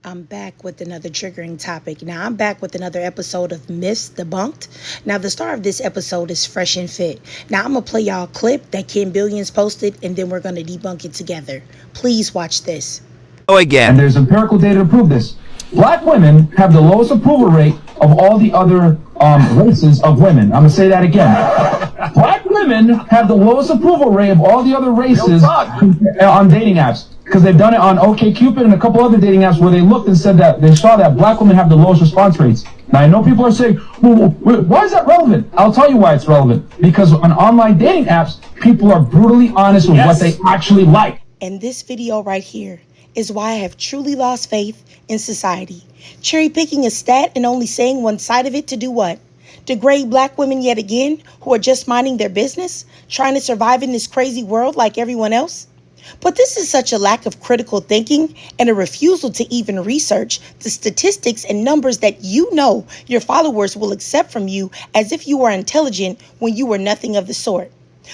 I'm back with another triggering topic. Now, I'm back with another episode of Myths Debunked. Now, the star of this episode is Fresh and Fit. Now, I'm going to play y'all a clip that Ken Billions posted, and then we're going to debunk it together. Please watch this. Again. And there's empirical data to prove this. Black women have the lowest approval rate of all the other races of women. I'm going to say that again. Black women have the lowest approval rate of all the other races on dating apps. Because they've done it on OkCupid and a couple other dating apps where they looked and said that they saw that black women have the lowest response rates. Now, I know people are saying, well, why is that relevant? I'll tell you why it's relevant. Because on online dating apps, people are brutally honest with what they actually like. And this video right here is why I have truly lost faith in society. Cherry picking a stat and only saying one side of it to do what? Degrade black women yet again who are just minding their business, trying to survive in this crazy world like everyone else? But this is such a lack of critical thinking and a refusal to even research the statistics and numbers that you know your followers will accept from you as if you are intelligent when you were nothing of the sort.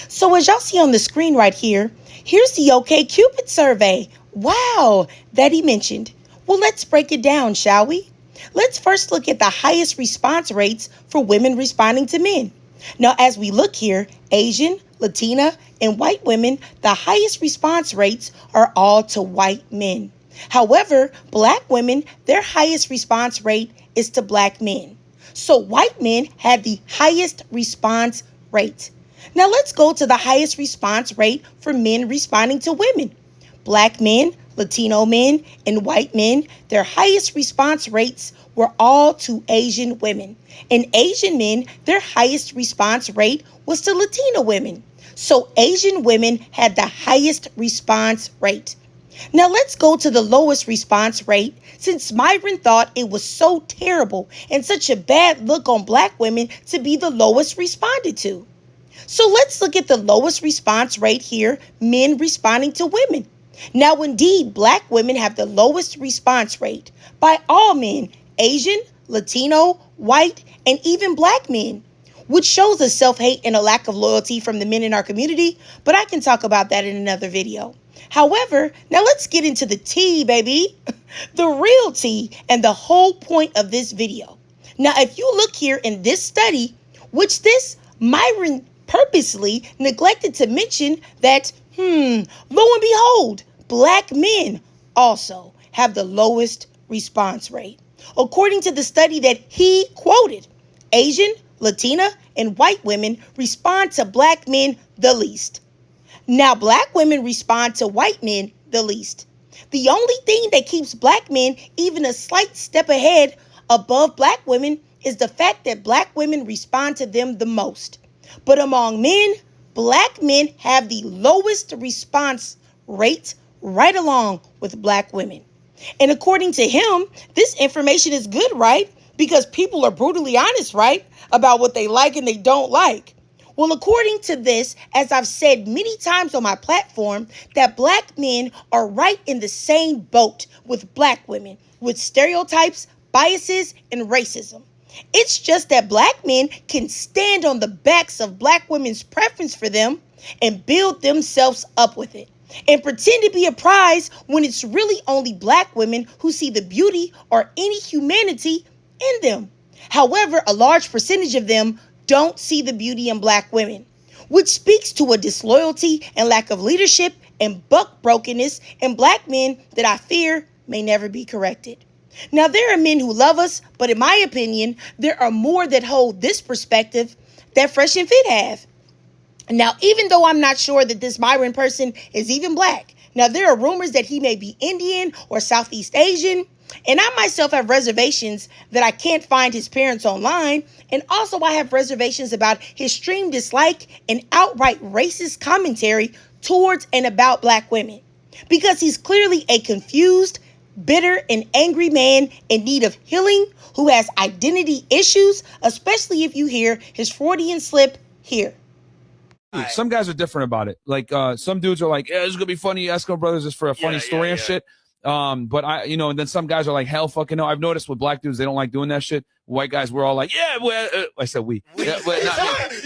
So as y'all see on the screen right here, here's the OkCupid survey. Wow, that he mentioned. Well, let's break it down, shall we? Let's first look at the highest response rates for women responding to men. Now, as we look here, Asian, Latina, and white women, the highest response rates are all to white men. However, black women, their highest response rate is to black men. So white men had the highest response rate. Now let's go to the highest response rate for men responding to women. Black men, Latino men, and white men, their highest response rates were all to Asian women. And Asian men, their highest response rate was to Latino women. So Asian women had the highest response rate. Now let's go to the lowest response rate, since Myron thought it was so terrible and such a bad look on black women to be the lowest responded to. So let's look at the lowest response rate here, men responding to women. Now, indeed, black women have the lowest response rate by all men, Asian, Latino, white, and even black men, which shows a self-hate and a lack of loyalty from the men in our community, but I can talk about that in another video. However, now let's get into the tea, baby, the real tea and the whole point of this video. Now, if you look here in this study, which this Myron purposely neglected to mention that, lo and behold, black men also have the lowest response rate. According to the study that he quoted, Asian, Latina, and white women respond to black men the least. Now, black women respond to white men the least. The only thing that keeps black men even a slight step ahead above black women is the fact that black women respond to them the most. But among men, black men have the lowest response rate right along with black women. And according to him, this information is good, right? Because people are brutally honest, right? About what they like and they don't like. Well, according to this, as I've said many times on my platform, that black men are right in the same boat with black women, with stereotypes, biases, and racism. It's just that black men can stand on the backs of black women's preference for them and build themselves up with it and pretend to be a prize when it's really only black women who see the beauty or any humanity in them. However, a large percentage of them don't see the beauty in black women, which speaks to a disloyalty and lack of leadership and buck brokenness in black men that I fear may never be corrected. Now, there are men who love us, but in my opinion, there are more that hold this perspective that Fresh and Fit have. Now, even though I'm not sure that this Myron person is even black, now there are rumors that he may be Indian or Southeast Asian, and I myself have reservations that I can't find his parents online, and also I have reservations about his extreme dislike and outright racist commentary towards and about black women, because he's clearly a confused, bitter, and angry man in need of healing who has identity issues, especially if you hear his Freudian slip here. Some guys are different about it. Like some dudes are like, yeah, this is gonna be funny. Eskimo Brothers is for a funny story and shit. But and then some guys are like, hell fucking no. I've noticed with black dudes, they don't like doing that shit. White guys, we're all like, yeah, well, I said we. Yeah, but not me.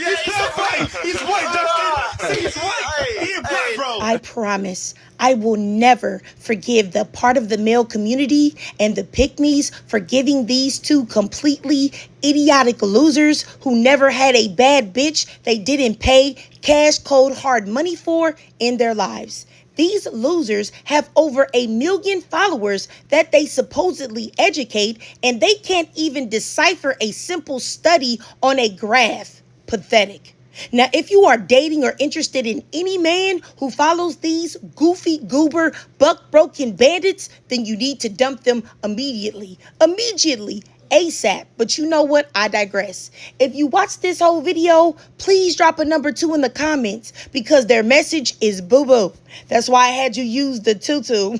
He's white, Dustin. He's white. He a black bro. I promise I will never forgive the part of the male community and the pick-me's for giving these two completely idiotic losers who never had a bad bitch they didn't pay cash cold hard money for in their lives. These losers have over 1 million followers that they supposedly educate, and they can't even decipher a simple study on a graph. Pathetic. Now, if you are dating or interested in any man who follows these goofy, goober, buck-broken bandits, then you need to dump them immediately. ASAP. But you know what? I digress. If you watch this whole video, please drop a number 2 in the comments because their message is boo-boo. That's why I had you use the tutu.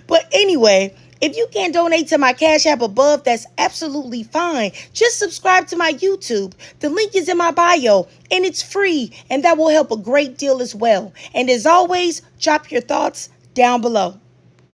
But anyway, if you can't donate to my Cash App above, that's absolutely fine. Just subscribe to my YouTube. The link is in my bio and it's free, and that will help a great deal as well. And as always, drop your thoughts down below.